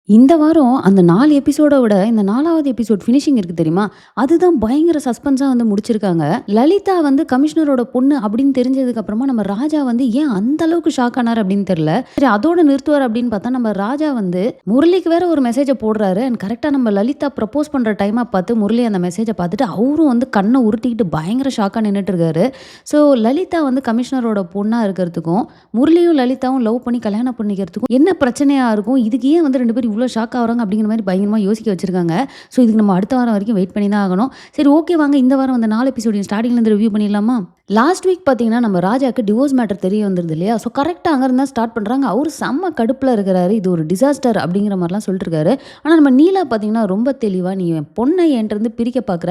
இந்த வாரம் அந்த 4 எபிசோட விட இந்த 4வது எபிசோட் ஃபினிஷிங் இருக்கு தெரியுமா? அதுதான் பயங்கர சஸ்பென்ஸா வந்து முடிச்சிருக்காங்க. லலிதா வந்து கமிஷனரோட பொண்ணு அப்படின்னு தெரிஞ்சதுக்கு அப்புறமா நம்ம ராஜா வந்து ஏன் அந்த அளவுக்கு ஷாக் ஆனாரு அப்படின்னு தெரியல. சரி அதோட நிறுத்துவார் அப்படின்னு பார்த்தா நம்ம ராஜா வந்து முரளிக்கு வேற ஒரு மெசேஜ போடுறாரு. அண்ட் கரெக்ட்டா நம்ம லலிதா ப்ரப்போஸ் பண்ற டைமா பார்த்து முரளி அந்த மெசேஜ பார்த்துட்டு அவரும் வந்து கண்ண உருட்டிக்கிட்டு பயங்கர ஷாக்கா நின்னுட்டு இருக்காரு. ஸோ லலிதா வந்து கமிஷனரோட பொண்ணா இருக்கிறதுக்கும், முரளியும் லலிதாவும் லவ் பண்ணி கல்யாணம் பண்ணிக்கிறதுக்கும் என்ன பிரச்சனையா இருக்கும்? இதுக்கு ஏன் வந்து 2 பேரும் இவ்ளோ ஷாக் ஆகுறாங்க அப்படிங்கிற மாரி பயங்கரமா யோசிக்க வச்சிருக்காங்க. ஸோ இதுக்கு நம்ம அடுத்த வாரம் வரைக்கும் வெயிட் பண்ணி தான் ஆகணும். சரி ஓகே வாங்க இந்த வாரம் அந்த 4 எபிசோடையும் ஸ்டார்ட்டிங்லேருந்து ரிவ்யூ பண்ணிடலாமா? லாஸ்ட் வீக் பார்த்தீங்கன்னா நம்ம ராஜாக்கு டிவோர்ஸ் மேட்டர் தெரிய வந்துருது இல்லையா? ஸோ கரெக்ட்டா அங்கருந்து தான் ஸ்டார்ட் பண்றாங்க. அவரு செம்ம கடுப்புல இருக்கிறாரு. இது ஒரு டிசாஸ்டர் அப்படிங்கிற மாரிலாம் சொல்லிட்டு இருக்காரு. ஆனா நம்ம நீலா பார்த்தீங்கன்னா ரொம்ப தெளிவா, "நீ என் பொண்ண என்ட்டருந்து பிரிக்க பார்க்குற.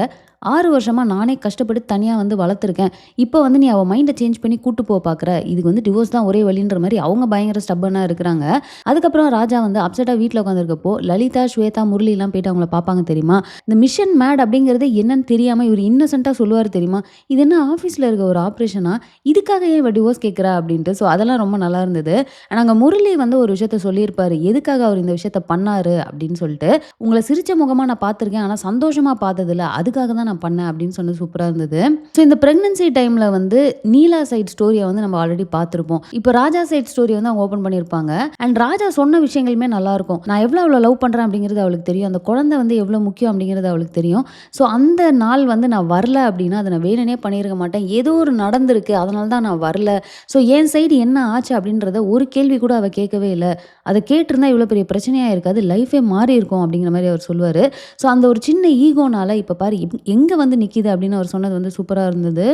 6 வருஷமா நானே கஷ்டப்பட்டு தனியா வந்து வளர்த்துருக்கேன். இப்போ வந்து நீ அவ மைண்ட சேஞ்ச் பண்ணி கூட்டு பார்க்குற. இதுக்கு வந்து டிவோர்ஸ் தான் ஒரே வழின்ற மாரி அவங்க பயங்கர ஸ்டப்பர்னா இருக்கிறாங்க. அதுக்கப்புறம் ராஜா வந்து அப்செட்டா வீட்ல உட்காந்துருக்கப்போ, லலிதா, ஸ்வேதா, முரளிலாம் போயிட்டு அவங்கள பார்ப்பாங்க தெரியுமா? இந்த மிஷன் மேட் அப்படிங்கிறது என்னன்னு தெரியாம இவரு இன்னசென்ட்டா சொல்லுவாரு தெரியுமா? "இது என்ன ஆஃபீஸ்ல இருக்க ஒரு ஆப்ரேஷனா? இதுக்காக ஏன் இவ டிவோர்ஸ் கேட்கிறா?" அப்படின்ட்டு. ஸோ அதெல்லாம் ரொம்ப நல்லா இருந்தது. ஆனா அங்க முரளி வந்து ஒரு விஷயத்த சொல்லியிருப்பாரு. எதுக்காக அவர் இந்த விஷயத்த பண்ணாரு அப்படின்னு சொல்லிட்டு. "உங்கள சிரிச்ச முகமா நான் பார்த்துருக்கேன். ஆனா சந்தோஷமா பார்த்ததில்ல. அதுக்காக தான் நான் பண்ணேன்" அப்படின்னு சொன்னது சூப்பரா இருந்தது. ஸோ இந்த பிரெக்னன்சி டைம்ல வந்து நீலா சைட் ஸ்டோரிய வந்து நம்ம ஆல்ரெடி பார்த்துருப்போம். இப்போ ராஜா சைட் ஸ்டோரிய வந்து அவங்க ஓப்பன் பண்ணியிருப்பாங்க. அண்ட் ராஜா சொன்ன விஷயங்களுமே நல்லாயிருக்கும். நான் எவ்வளோ அவள லவ் பண்றேன் அப்படிங்கிறது அவளுக்கு தெரியும். அந்த குழந்தை வந்து எவ்வளோ முக்கியம் அப்படிங்கிறது அவளுக்கு தெரியும். ஸோ அந்த நாள் வந்து நான் வரல அப்படின்னா, அத நான் வேணும்னே பண்ணியிருக்க மாட்டேன். ஏதோ ஒரு நடந்திருக்கு. அதனால தான் நான் வரல. ஸோ என் சைடு என்ன ஆச்சு அப்படின்றத ஒரு கேள்வி கூட அவ கேட்கவே இல்ல. அத கேட்டிருந்தா இவ்வளோ பெரிய பிரச்சனையா இருக்காது. லைஃபே மாறியிருக்கும் அப்படிங்கிற மாரி அவர் சொல்லுவாரு. ஸோ அந்த ஒரு சின்ன ஈகோனால இப்ப பாரு எங்க வந்து நிக்கிது அப்படின்னு அவர் சொன்னது வந்து சூப்பரா இருந்தது.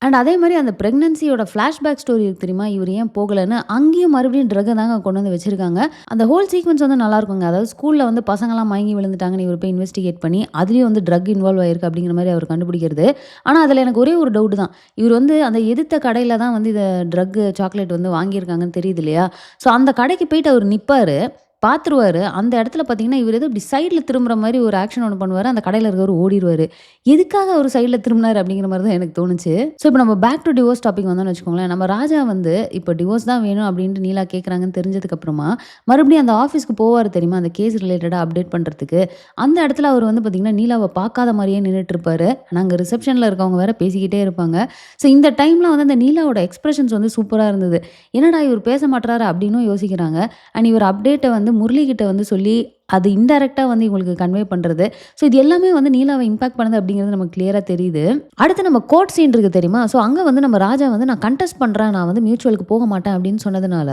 அண்ட் அதே மாரி அந்த பிரெக்னன்சியோட ஃபிளாஷ்பேக் ஸ்டோரி இருக்கு தெரியுமா? இவரு ஏன் போகலன்னு, அங்கேயும் மறுபடியும் ட்ரக்க தாங்க கொண்டு வந்து வச்சிருக்காங்க. அந்த ஹோல் சீக்வென்ஸ் வந்து நல்லாருக்குங்க. அதாவது ஸ்கூல்ல வந்து பசங்கலாம் மயங்கி விழுந்துட்டாங்கன்னு இவரு போய் இன்வெஸ்டிகேட் பண்ணி, அதுலயும் வந்து ட்ரக் இன்வால்வ் ஆயிருக்கு அப்படிங்கிற மாரி அவர் கண்டுபிடிக்கிறது. ஆனா, அதுல எனக்கு ஒரே ஒரு டவுட் தான். இவரு வந்து அந்த எதிர்த்த கடையில தான் வந்து இத ட்ரக் சாக்லேட் வந்து வாங்கியிருக்காங்கன்னு தெரியுது இல்லையா? ஸோ அந்த கடைக்கு போயிட்டு அவரு நிப்பாரு. பாத்துருவாரு. அந்த இடத்துல பார்த்தீங்கன்னா, இவரு ஏதோ இப்படி சைட்ல திரும்புற மாரி ஒரு ஆக்ஷன் ஒண்ணு பண்ணுவாரு. அந்த கடையில இருக்கிறவரு ஓடிருவாரு. எதுக்காக அவரு சைட்ல திரும்புனாரு அப்படிங்கிற மாரி தான் எனக்கு தோணுச்சு. ஸோ இப்போ நம்ம பேக் டூ டிவோர்ஸ் டாபிக் வந்தோம்னு வச்சுக்கோங்களேன். நம்ம ராஜா வந்து இப்போ டிவோர்ஸ் தான் வேணும் அப்படின்ட்டு நீலா கேட்குறாங்கன்னு தெரிஞ்சதுக்கு அப்புறமா, மறுபடியும் அந்த ஆஃபீஸ்க்கு போவாரு தெரியுமா? அந்த கேஸ் ரிலேட்டடா அப்டேட் பண்றதுக்கு. அந்த இடத்துல அவரு வந்து பார்த்தீங்கன்னா, நீலாவ பார்க்காத மாரியே நின்னுட்டு இருப்பாரு. ஆனா அங்க ரிசப்ஷன்ல இருக்கவங்க வேற பேசிக்கிட்டே இருப்பாங்க. ஸோ இந்த டைம்ல வந்து அந்த நீலாவோட எக்ஸ்பிரஷன்ஸ் வந்து சூப்பரா இருந்தது. என்னடா இவரு பேச மாட்றாரு அப்படின்னும் யோசிக்கிறாங்க. அண்ட் இவர் அப்டேட்ட வந்து முரளி கிட்ட வந்து சொல்லி, அது இன்டைரக்ட்டா வந்து இவங்களுக்கு கன்வே பண்றது. ஸோ இது எல்லாமே வந்து நீலாவ இம்பாக்ட் பண்ணுது அப்படிங்கிறது நமக்கு கிளியரா தெரியுது. அடுத்து நம்ம கோர்ட் சீன் இருக்கு தெரியுமா? ஸோ அங்க வந்து நம்ம ராஜா வந்து நான் கன்டெஸ்ட் பண்றேன். நான் வந்து மியூச்சுவலுக்கு போக மாட்டேன் அப்படின்னு சொன்னதுனால,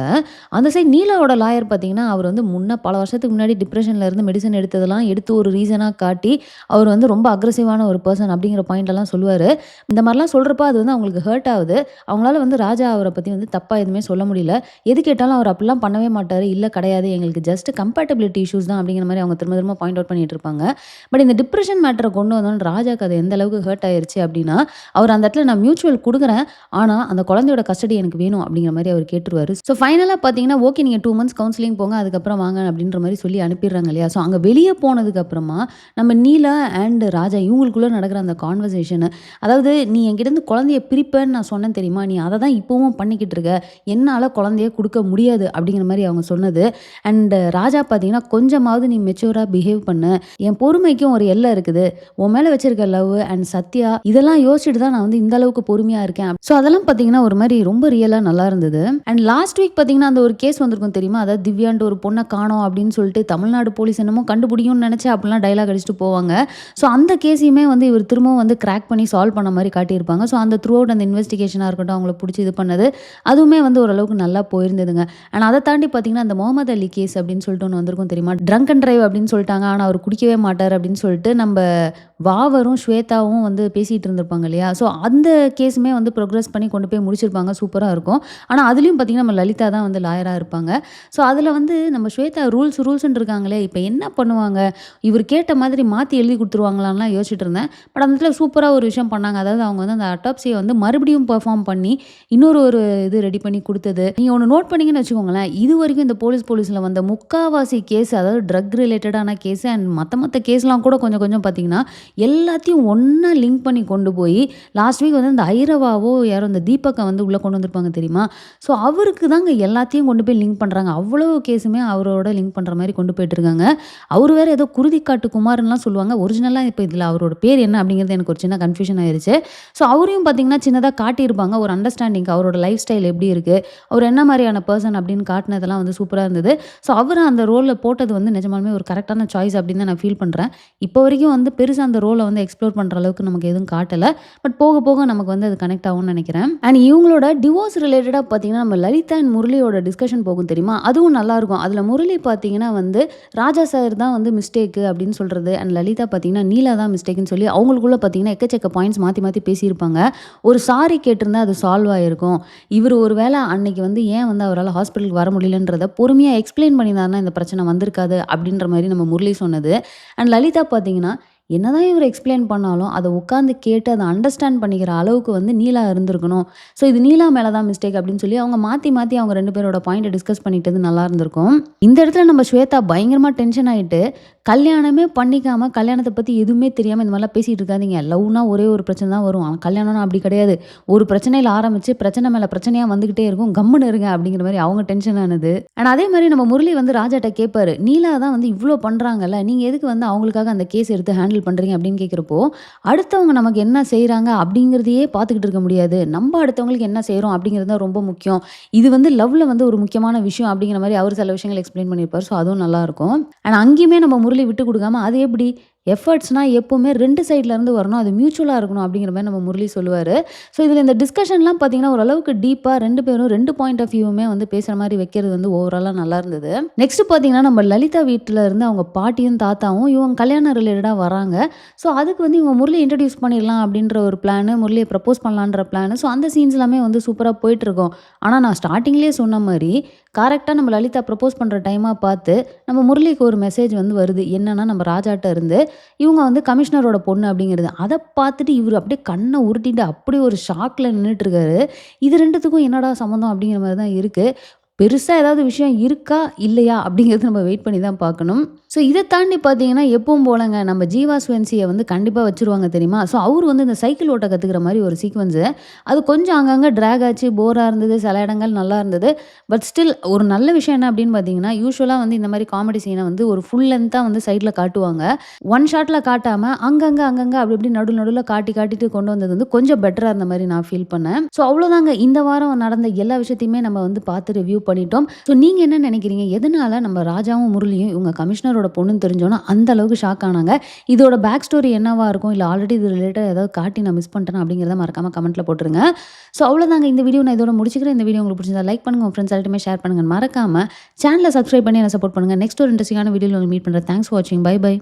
அந்த சைடு நீலாவோட லாயர் பார்த்தீங்கன்னா, அவர் வந்து முன்ன பல வருஷத்துக்கு முன்னாடி டிப்ரஷன்ல இருந்து மெடிசின் எடுத்ததெல்லாம் எடுத்து ஒரு ரீசனா காட்டி, அவர் வந்து ரொம்ப அக்ரெசிவான ஒரு பெர்சன் அப்படிங்கிற பாயிண்ட் எல்லாம் சொல்லுவாரு. இந்த மாரிலாம் சொல்றப்ப அது வந்து அவங்களுக்கு ஹர்ட் ஆகுது. அவங்களால வந்து ராஜா அவர பத்தி வந்து தப்பா எதுவுமே சொல்ல முடியல. எது கேட்டாலும் அவர் அப்படிலாம் பண்ணவே மாட்டாரு. இல்ல கிடையாது. எங்களுக்கு ஜஸ்ட் கம்பேட்டபிலிட்டி இஷ்யூஸ் தான் அப்படிங்கிற மாரி அவங்க திரும்ப திரும்ப பாயிண்ட் அவுட் பண்ணிட்டு இருப்பாங்க. பட் இந்த டிப்ரஷன் மேட்டர கொண்டு வந்தோனே ராஜாக்கு அது எந்த அளவுக்கு ஹர்ட் ஆயிருச்சு அப்படின்னா, அவர் அந்த இடத்துல நான் மியூச்சுவல் குடுக்குறேன். ஆனா அந்த குழந்தையோட கஸ்டடி எனக்கு வேணும் அப்படிங்கிற மாரி அவர் கேட்டுருவாரு. ஸோ ஃபைனலா பார்த்தீங்கன்னா, ஓகே நீங்க 2 மந்த்ஸ் கவுன்சிலிங் போங்க. அதுக்கப்புறம் வாங்க அப்படின்ற மாரி சொல்லி அனுப்பிடுறாங்க இல்லையா? ஸோ அங்க வெளிய போனதுக்கு அப்புறமா நம்ம நீலா அண்ட் ராஜா இவங்களுக்குள்ள நடக்கிற அந்த கான்வர்சேஷன் அதாவது நீ என்கிட்டருந்து குழந்தைய பிரிப்பேன்னு நான் சொன்னேன் தெரியுமா? நீ அத தான் இப்பவும் பண்ணிக்கிட்டு இருக்க. என்னால குழந்தைய குடுக்க முடியாது அப்படிங்கிற மாரி அவங்க சொன்னது. அண்ட் ராஜா பார்த்தீங்கன்னா, கொஞ்சமாவது நீ மெச்சூரா பிஹேவ் பண்ணு. என் பொறுமைக்கும் ஒரு எல்லை இருக்குது. உன் மேல வச்சிருக்க லவ் அண்ட் சத்யா இதெல்லாம் யோசிச்சுட்டு தான் நான் வந்து இந்த அளவுக்கு பொறுமையா இருக்கேன். ஸோ அதெல்லாம் பார்த்தீங்கன்னா, ஒரு மாரி ரொம்ப ரியலா நல்லா இருந்தது. அண்ட் லாஸ்ட் வீக் பார்த்தீங்கன்னா, அந்த ஒரு கேஸ் வந்திருக்கும் தெரியுமா? அதாவது திவ்யான்ட்டு ஒரு பொண்ண காணோம் அப்படின்னு சொல்லிட்டு தமிழ்நாடு போலீஸ் என்னமோ கண்டுபிடிக்கும்னு நெனச்சு அப்படிலாம் டயலாக் அடிச்சுட்டு போவாங்க. ஸோ அந்த கேஸையுமே வந்து இவர் திரும்பவும் வந்து கிராக் பண்ணி சால்வ் பண்ண மாரி காட்டியிருப்பாங்க. ஸோ அந்த த்ரூ அவுட் அந்த இன்வெஸ்டிகேஷனா இருக்கட்டும், அவங்கள புடிச்சு இது பண்ணது, அதுவுமே வந்து ஓரளவுக்கு நல்லா போயிருந்ததுங்க. ஆனா அத தாண்டி பார்த்தீங்கன்னா, அந்த முகமது அலி கேஸ் அப்படின்னு சொல்லிட்டு ஒண்ணு வந்திருக்கும் தெரியுமா? ட்ரங்க் அண்ட் டிரைவ் அப்படின்னு சொல்லிட்டாங்க. ஆனா அவர் குடிக்கவே மாட்டாரு அப்படின்னு சொல்லிட்டு நம்ப வாவரும், ஸ்வேதாவும் வந்து பேசிட்டு இருந்திருப்பாங்க இல்லையா? ஸோ அந்த கேஸுமே வந்து ப்ரோக்ரஸ் பண்ணி கொண்டு போய் முடிச்சிருப்பாங்க. சூப்பரா இருக்கும். ஆனா அதுலயும் பார்த்தீங்கன்னா, நம்ம லலிதா தான் வந்து லாயரா இருப்பாங்க. ஸோ அதுல வந்து நம்ம ஸ்வேதா ரூல்ஸ்ன்னு இருக்காங்களே, இப்ப என்ன பண்ணுவாங்க? இவர் கேட்ட மாதிரி மாத்தி எழுதி குடுத்துருவாங்களான்லாம் யோசிச்சுட்டு இருந்தேன். பட் அந்த இடத்துல சூப்பரா ஒரு விஷயம் பண்ணாங்க. அதாவது அவங்க வந்து அந்த அட்டாப்சிய வந்து மறுபடியும் பெர்ஃபார்ம் பண்ணி, இன்னொரு இது ரெடி பண்ணி குடுத்தது. நீங்க ஒண்ணு நோட் பண்ணீங்கன்னு வச்சுக்கோங்களேன், இதுவரைக்கும் இந்த போலீஸ்ல வந்த முக்காவாசி கேஸ் அதாவது ட்ரக் ரிலேட்டடான கேஸு அண்ட் மத்த கேஸ்லாம் கூட கொஞ்சம் கொஞ்சம் பார்த்தீங்கன்னா, எல்லாத்தையும் ஒண்ணா லிங்க் பண்ணி கொண்டு போய் லாஸ்ட் வீக் வந்து இந்த ஐரவாவோ யாரோ இந்த தீபக்க வந்து உள்ள கொண்டு வந்திருப்பாங்க தெரியுமா? ஸோ அவருக்கு தாங்க எல்லாத்தையும் கொண்டு போய் லிங்க் பண்றாங்க. அவ்வளோ கேஸுமே அவரோட லிங்க் பண்ற மாரி கொண்டு போயிட்டுருக்காங்க. அவரு வேற ஏதோ குருதிக்காட்டு குமார்ன்லாம் சொல்லுவாங்க. ஒரிஜினலா இப்ப இதுல அவரோட பேர் என்ன அப்படிங்கிறது எனக்கு ஒரு சின்ன கன்ஃப்யூஷன் ஆயிருச்சு. ஸோ அவரையும் பார்த்தீங்கன்னா, சின்னதா காட்டியிருப்பாங்க. ஒரு அண்டர்ஸ்டாண்டிங்க்கு அவரோட லைஃப் ஸ்டைல் எப்படி இருக்கு? அவர் என்ன மாரியான பெர்சன் அப்படின்னு காட்டுனதெல்லாம் வந்து சூப்பரா இருந்தது. ஸோ அவர அந்த ரோல்ல போட்டது வந்து நிஜமாலுமே ஒரு கரெக்ட்டான சாய்ஸ் அப்படின்னு தான் நான் ஃபீல் பண்றேன். இப்போ வரைக்கும் வந்து பெருசா அந்த ரோல வந்து எக்ஸ்ப்ளோர் பண்ற அளவுக்கு நமக்கு எதுவும் காட்டல. பட் போக போக நமக்கு வந்து அது கனெக்ட் ஆகும்னு நினைக்கிறேன். அண்ட் இவங்களோட டிவோர்ஸ் ரிலேட்டடா பார்த்தீங்கன்னா, நம்ம லலிதா அண்ட் முரளியோட டிஸ்கஷன் போகும் தெரியுமா? அதுவும் நல்லாருக்கும். அதுல முரளி பார்த்தீங்கன்னா வந்து, ராஜா சார் தான் வந்து மிஸ்டேக்கு அப்படின்னு சொல்றது. அண்ட் லலிதா பார்த்தீங்கன்னா, நீலா தான் மிஸ்டேக்குன்னு சொல்லி அவங்களுக்குள்ள பார்த்தீங்கன்னா, எக்கச்சக்க பாயிண்ட்ஸ் மாத்தி மாத்தி பேசியிருப்பாங்க. ஒரு சாரி கேட்டிருந்தா அது சால்வ் ஆயிருக்கும். இவரு ஒரு வேள அன்னைக்கு வந்து ஏன் வந்து அவரால ஹாஸ்பிட்டலுக்கு வர முடியலன்றத பொறுமையா எக்ஸ்ப்ளைன் பண்ணியிருந்தாருன்னா, இந்த பிரச்சனை வந்திருக்காது அப்படின்ற மாரி நம்ம முரளி சொன்னது. அண்ட் லலிதா பார்த்தீங்கன்னா, என்னதான் இவரு எக்ஸ்ப்ளைன் பண்ணாலும், அத உட்காந்து கேட்டு அத அண்டர்ஸ்டாண்ட் பண்ணிக்கிற அளவுக்கு வந்து நீலா இருந்திருக்கணும். ஸோ இது நீலா மேல தான் மிஸ்டேக் அப்படின்னு சொல்லி அவங்க மாத்தி மாத்தி அவங்க 2 பேரோட பாயிண்ட்ட டிஸ்கஸ் பண்ணிட்டது நல்லா இருந்திருக்கும். இந்த இடத்துல நம்ம ஸ்வேதா பயங்கரமா டென்ஷன் ஆயிட்டு, கல்யாணமே பண்ணிக்காம கல்யாணத்த பத்தி எதுவுமே தெரியாம இந்த மாரிலாம் பேசிட்டு இருக்காதீங்க. லவ்னா ஒரே ஒரு பிரச்சனை தான் வரும். ஆனா கல்யாணம்னா அப்படி கிடையாது. ஒரு பிரச்சனையில ஆரம்பிச்சு பிரச்சனை மேல பிரச்சனையா வந்துகிட்டே இருக்கும். கம்முனு இருங்க அப்படிங்கிற மாரி அவங்க டென்ஷன் ஆனது. அண்ட் அதே மாரி நம்ம முரளி வந்து ராஜாட்ட கேட்பாரு. நீலா தான் வந்து இவ்ளோ பண்றாங்கல்ல. நீங்க எதுக்கு வந்து அவங்களுக்காக அந்த கேஸ் எடுத்து ஹேண்டில் பண்றீங்க அப்படின்னு கேட்கிறப்போ, அடுத்தவங்க நமக்கு என்ன செய்றாங்க அப்படிங்கிறதையே பார்த்துக்கிட்டு இருக்க முடியாது. நம்ம அடுத்தவங்களுக்கு என்ன செய்றோம் அப்படிங்கிறது தான் ரொம்ப முக்கியம். இது வந்து லவ்ல வந்து ஒரு முக்கியமான விஷயம் அப்படிங்கிற மாரி அவரு சில விஷயங்கள் எக்ஸ்ப்ளைன் பண்ணியிருப்பாரு. ஸோ அதுவும் நல்லாருக்கும். அண்ட் அங்கேயுமே நம்ம முரளி விட்டு குடுக்காம அது எப்படி எஃபர்ட்ஸ்னா எப்பவுமே 2 சைட்ல இருந்து வரணும். அது மியூச்சுவலா இருக்கணும் அப்படிங்கிற மாரி நம்ம முரளி சொல்லுவாரு. ஸோ இதில இந்த டிஸ்கஷன்லாம் பார்த்தீங்கன்னா, ஓரளவுக்கு டீப்பா 2 பேரும் 2 பாயிண்ட் ஆஃப் வியூவுமே வந்து பேசுற மாரி வைக்கிறது வந்து ஓவராலா நல்லா இருந்தது. நெக்ஸ்ட் பார்த்தீங்கன்னா, நம்ம லலிதா வீட்ல இருந்து அவங்க பாட்டியும், தாத்தாவும் இவங்க கல்யாணம் ரிலேட்டடா வராங்க. ஸோ அதுக்கு வந்து இவங்க முரளி இன்ட்ரோடியூஸ் பண்ணிடலாம் அப்படின்ற ஒரு பிளானு, முரளிய ப்ரப்போஸ் பண்ணலான்ற பிளானு. ஸோ அந்த சீன்ஸ் எல்லாமே வந்து சூப்பரா போயிட்டுருக்கும். ஆனா நான் ஸ்டார்ட்டிங்லேயே சொன்ன மாரி, கரெக்ட்டா நம்ம லலிதா ப்ரப்போஸ் பண்ற டைமா பார்த்து, நம்ம முரளிக்கு ஒரு மெசேஜ் வந்து வருது. என்னன்னா, நம்ம ராஜாட்ட இருந்து இவங்க வந்து கமிஷனரோட பொண்ணு அப்படிங்கிறது. அத பார்த்துட்டு இவரு அப்படியே கண்ண உருட்டிட்டு அப்படியே ஒரு ஷாக்ல நின்னுட்டு இருக்காரு. இது 2த்துக்கும் என்னடா சம்மந்தம் அப்படிங்கிற மாரி தான் இருக்கு. பெருசா ஏதாவது விஷயம் இருக்கா? இல்லையா? அப்படிங்கிறது நம்ம வெயிட் பண்ணி தான் பார்க்கணும். ஸோ இத தாண்டி பார்த்தீங்கன்னா, எப்பவும் போலங்க நம்ம ஜீவா ஸ்வென்சிய வந்து கண்டிப்பா வச்சுருவாங்க தெரியுமா? ஸோ அவரு வந்து இந்த சைக்கிள் ஓட்ட கத்துக்கிற மாரி ஒரு சீக்வென்ஸு. அது கொஞ்சம் அங்கங்க டிராக் ஆச்சு, போரா இருந்தது. சில இடங்கள் நல்லா இருந்தது. பட் ஸ்டில் ஒரு நல்ல விஷயம் என்ன அப்படின்னு பார்த்தீங்கன்னா, யூசுவலா வந்து இந்த மாரி காமெடி சீன வந்து ஒரு ஃபுல் லென்த்தா வந்து சைட்ல காட்டுவாங்க. ஒன் ஷாட்ல காட்டாம அங்கங்க அப்படி இப்படி நடுவுல காட்டிட்டு கொண்டு வந்தது வந்து கொஞ்சம் பெட்டரா இருந்த மாரி நான் ஃபீல் பண்ணேன். ஸோ அவ்வளோதாங்க. இந்த வாரம் நடந்த எல்லா விஷயத்தையுமே நம்ம வந்து பார்த்து ரிவ்யூ பண்ணிட்டோம். ஸோ நீங்க என்ன நினைக்கிறீங்க? எதனால நம்ம ராஜாவும், முரளியும் இவங்க கமிஷனரோட பொண்ணுன்னு தெரிஞ்சோன அந்த அளவுக்கு ஷாக் ஆனாங்க? இதோட பேக் ஸ்டோரி என்னவா இருக்கும்? இல்ல ஆல்ரெடி இது ரிலேட்டடா ஏதாவது காட்டி நான் மிஸ் பண்ணிட்டேனா? அப்படிங்கிறத மறக்காம கமெண்ட்ல போட்டுருங்க. ஸோ அவ்வளோதாங்க. இந்த வீடியோ நான் இதோட முடிச்சுக்கிறேன். இந்த வீடியோ உங்களுக்கு பிடிச்சிருந்தா லைக் பண்ணுங்க. உங்க ஃப்ரெண்ட்ஸ் எல்லாருமே ஷேர் பண்ணுங்க. மறக்காம சேனல சப்ஸ்கிரைப் பண்ணி என்ன சப்போர்ட் பண்ணுங்க. நெக்ஸ்ட் ஒரு இன்ட்ரெஸ்டிங்கான வீடியோல உங்களை மீட் பண்றேன். தேங்க்ஸ் ஃபார் வாட்சிங். Bye by.